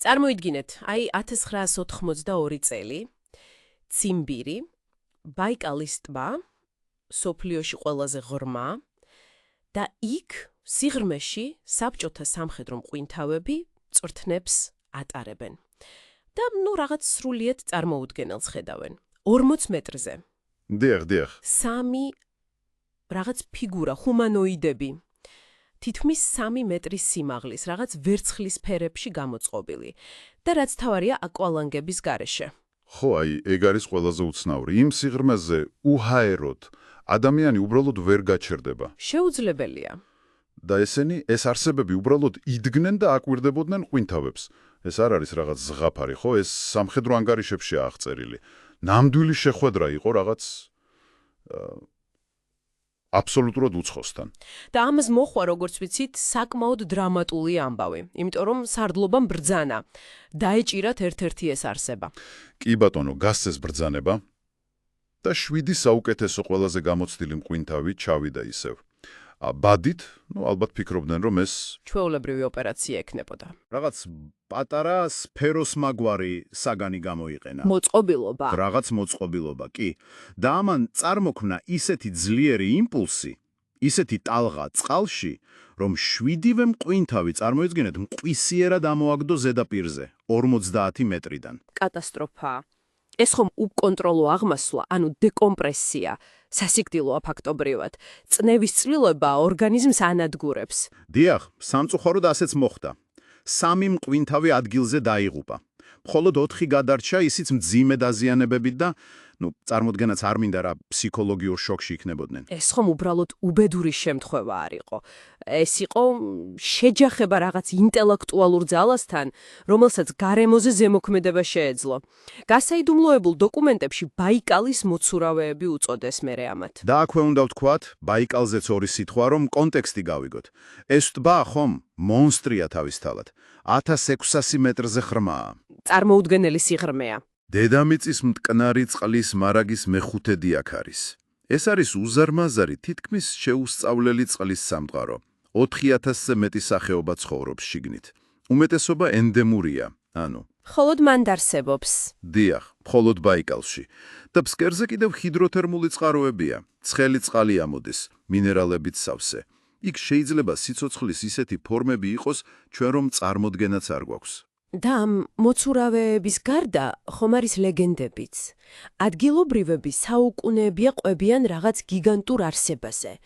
წარმოიდგინეთ, აი 1982 წელი, ციმბირი, ბაიკალის ტბა, სოფლიოში ყველაზე ღრმა და იქ სიღრმეში საბჭოთა სამხედრო მყინთავები წვრთნებს ატარებენ. და რაღაც სრულიად წარმოუდგენელს ხედავენ. 40 მეტრზე. დიახ. სამი რაღაც ფიგურა, ჰუმანოიდები. თითქმის 3 მეტრის სიმაღლის, რაღაც ვერცხლის ფერებში გამოწყობილი. და რაც თავარია აკვალანგების გარეშე. ხო, აი, ეგ არის ყველაზე უცნაური. იმ სიღრმეზე უჰაეროდ ადამიანი უბრალოდ ვერ გაჩერდება. შეუძლებელია. და ეს არსებები უბრალოდ იდგნენ და აკვირდებოდნენ ყვინთავებს. ეს არ არის რაღაც ზღაფარი, ხო? ეს სამხედრო ანგარიშებშია აღწერილი. ნამდვილი შეხვედრა იყო რაღაც აბსოლუტურად უცხოსთან. და ამას მოხვა, როგორც ვიცით, საკმაოდ დრამატული ამბავი, იმიტომ რომ სარდლობამ ბრძანა. დაეჭირათ ერთ-ერთი ეს არსება. კი ბატონო, გასცეს ბრძანება და 7 საუკეთესო ყველაზე გამოცდილი მყინთავი ჩავიდა ისევ. ბადით, ალბათ ფიქრობდნენ, რომ ეს ჩვეულებრივი ოპერაცია ექნებოდა. რაღაც პატარა სფეროსმაგვარი საგანი გამოიყენა. მოწყობილობა. რაღაც მოწყობილობა, კი. და ამან წარმოქმნა ისეთი ძლიერი იმპულსი, ისეთი ტალღა წყალში, რომ 7-ვე მყინთავი წარმოიდგინეთ მყისიერად ამოაგდო ზედაპირზე 50 მეტრიდან. კატასტროფა. ეს ხომ უკონტროლო აღმასვლა, ანუ დეკომპრესია, სასიკვდილოა ფაქტობრივად. წნევის წლილობა ორგანიზმს ანადგურებს. დიახ, სამწუხაროდ ასეც მოხდა. 3 მყინთავი ადგილზე დაიღუპა. მხოლოდ 4 გადარჩა, ისიც მძიმე დაზიანებებით და, წარმოდგენაც არ მინდა რა ფსიქოლოგიურ შოკში იქნებოდნენ. ეს ხომ უბრალოდ უბედური შემთხვევა არ იყო. ეს იყო შეჯახება რაღაც ინტელექტუალურ ძალასთან, რომელსაც გარემოზე ზემოქმედება შეეძლო. გასაიდუმლოებულ დოკუმენტებში ბაიკალის მოცურავეები უწოდეს მერე ამათ. და აქვე უნდა ვთქვათ, ბაიკალზეც ორი სიტყვა, რომ კონტექსტი გავიგოთ. ეს ტბა ხომ მონსტრია თავისთავად. 1600 მეტრზე ღრმაა. წარმოუდგენელი სიღრმეა. დედამიწის მტკნარი წყლის მარაგის მეხუთედი აქ არის. ეს არის უზარმაზარი, თითქმის შეუსწავლელი წყლის სამყარო. 4000-ზე მეტი სახეობა ცხოვრობს შიგნით. უმეტესობა ენდემურია, ანუ მხოლოდ მან არსებობს. დიახ, მხოლოდ ბაიკალში. და ფსკერზე კიდევ ჰიდროთერმული წყაროებია. ცხელი წყალი ამოდის, მინერალებიც სავსე. იქ შეიძლება სიცოცხლის ისეთი ფორმები იყოს, ჩვენ რომ წარმოდგენაც არ გვაქვს. და ამ მოცურავეების გარდა ხომ არის ლეგენდებიც. ადგილობრივები საუკუნეებია ყვებიან რაღაც გიგანტურ არსებაზე,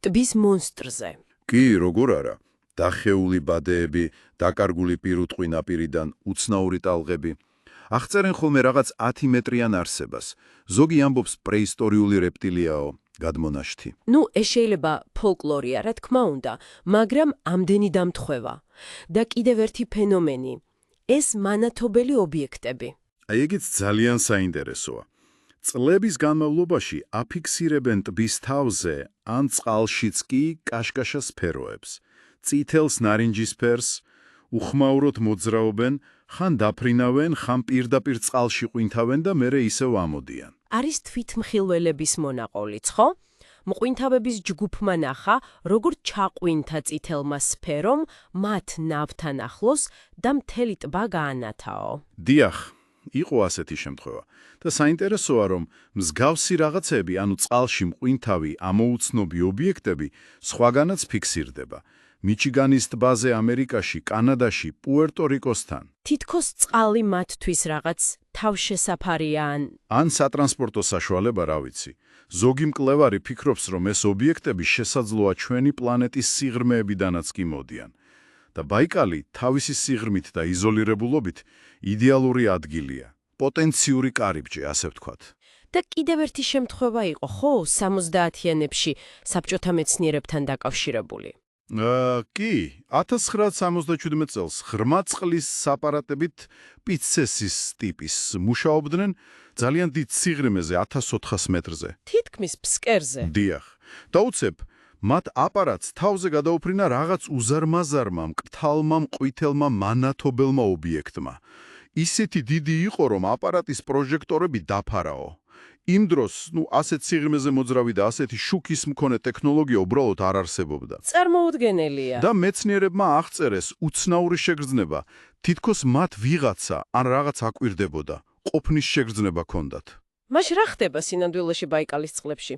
ტბის მონსტრზე. კი, როგორ არა. დახეული ბადეები, დაკარგული პირუტყვი ნაპირიდან, უცნაური ტალღები. აღწერენ ხოლმე რაღაც 10 მეტრიან არსებას. ზოგი ამბობს პრეისტორიული რეპტილიაო, გადმონაშთი. ეს შეიძლება ფოლკლორია, რა თქმა უნდა, მაგრამ ამდენი დამთხვევა. და კიდევ ერთი ფენომენი. ეს მანათობელი ობიექტები. აი ეგეც ძალიან საინტერესოა. წლების განმავლობაში აფიქსირებენ ტბის თავზე ან წყალშიც კი კაშკაშა სფეროებს. წითელს ნარინჯისფერს, უხმაუროდ მოძრაობენ, ხან დაფრინავენ, ხან პირდაპირ წყალში ყვინთავენ და მერე ისევ ამოდიან. არის თვითმხილველების მონაყოლიც, ხო? მყინთავების ჯგუფმა ნახა, როგორ ჩაყვინთა წითელმა სფერომ მათ ნავთან ახლოს და მთელი ტბა გაანათაო. დიახ, იყო ასეთი შემთხვევა. და საინტერესოა, რომ მსგავსი რაღაცები, ანუ წყალში მყინთავი, ამოუცნობი ობიექტები, სხვაგანაც ფიქსირდება. მიჩიგანის ტბაზე ამერიკაში, კანადაში, პუერტო-რიკოსთან. თითქოს წყალი მათთვის რაღაც თავშესაფარია ან სატრანსპორტო საშუალება, რა ვიცი. ზოგი მკვლევარი ფიქრობს, რომ ეს ობიექტები შესაძლოა ჩვენი პლანეტის სიღრმეებიდანაც კი მოდიან. და ბაიკალი თავისი სიღრმით და იზოლირებულობით იდეალური ადგილია. პოტენციური კარიბჭე, ასე ვთქვათ. და კიდევ ერთი შემთხვევა იყო, ხო, 70-იანებში საბჭოთა მეცნიერებთან დაკავშირებული. კი, 1977 წელს ღრმა წყლის აპარატებით პიცესის ტიპის მუშაობდნენ ძალიან დიდ სიღრმეზე 1400 მეტრზე. თითქმის ფსკერზე. დიახ. დაუცებ, მათ აპარატს თავზე გადაუფრინა რაღაც უზარმაზარმა, მკრთალმა, მყვითელმა, მანათობელმა ობიექტმა. ისეთი დიდი იყო, რომ აპარატის პროჟექტორები დაფარაო. იმ დროს, ასეთ სიღრმეზე მოძრავი და ასეთი შუქის მქონე ტექნოლოგია უბრალოდ არ არსებობდა. წარმოუდგენელია. და მეცნიერებმა აღწერეს უცნაური შეგრძნება თითქოს მათ ვიღაცა ან რაღაც აკვირდებოდა, ყოფნის შეგრძნება ჰქონდათ. მაშინ რა ხდება სინამდვილეში ბაიკალის წყლებში?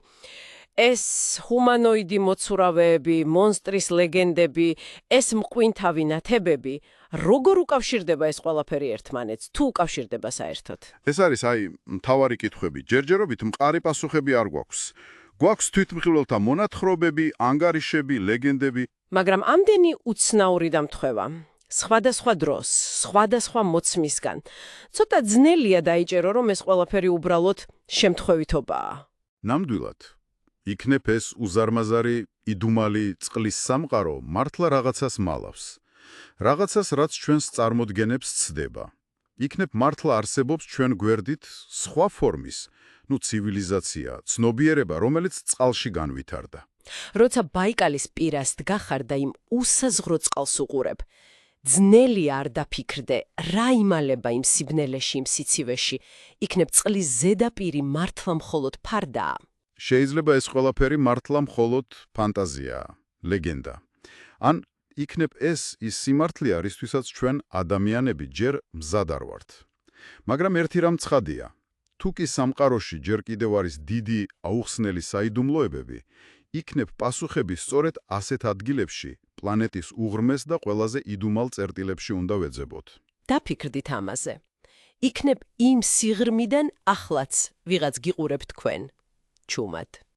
ეს ჰუმანოიდი მოცურავეები, მონსტრის ლეგენდები, ეს მყვინთავი ნათებები, როგორ უკავშირდება ეს ყველაფერი ერთმანეთს, თუ უკავშირდება საერთოდ? ეს არის მთავარი კითხვები. ჯერჯერობით მყარი პასუხები არ გვაქვს. გვაქვს თვითმხილველთა მონათხრობები, ანგარიშები, ლეგენდები. მაგრამ ამდენი უცნაური დამთხვევა, სხვადასხვა დროს, სხვადასხვა მოცმისგან, ცოტა ძნელია დაიჭერო, რომ ეს ყველაფერი უბრალოდ შემთხვევითობაა. ნამდვილად. იქნებ ეს უზარმაზარი, იდუმალი წყლის სამყარო მართლა რაღაცას მალავს. რაღაცას, რაც ჩვენს წარმოდგენებს ცდება. იქნებ მართლა არსებობს ჩვენ გვერდით სხვა ფორმის, ცივილიზაცია, ცნობიერება, რომელიც წყალში განვითარდა. როცა ბაიკალის პირას დგახარ და იმ უსაზღრო წყალს უყურებ, ძნელია არ დაფიქრდე, რა იმალება იმ სიბნელეში, იმ სიცივეში, იქნებ წყლის ზედაპირი მართლა მხოლოდ ფარდაა. შეიძლება ეს ყველაფერი მართლა მხოლოდ ფანტაზიაა, ლეგენდა. ან იქნებ ეს ის სიმართლეა, რისთვისაც ჩვენ ადამიანები ჯერ მზად არ ვართ. მაგრამ ერთი რამ ცხადია, თუ კი სამყაროში ჯერ კიდევ არის დიდი აუხსნელი საიდუმლოებები, იქნებ პასუხები სწორედ ასეთ ადგილებში, პლანეტის უღრმეს და ყველაზე იდუმალ წერტილებში უნდა ვეძებოთ. დაფიქრდით ამაზე. იქნებ იმ სიღრმიდან ახლაც ვიღაც გიყურებთ თქვენ. ჩუმად.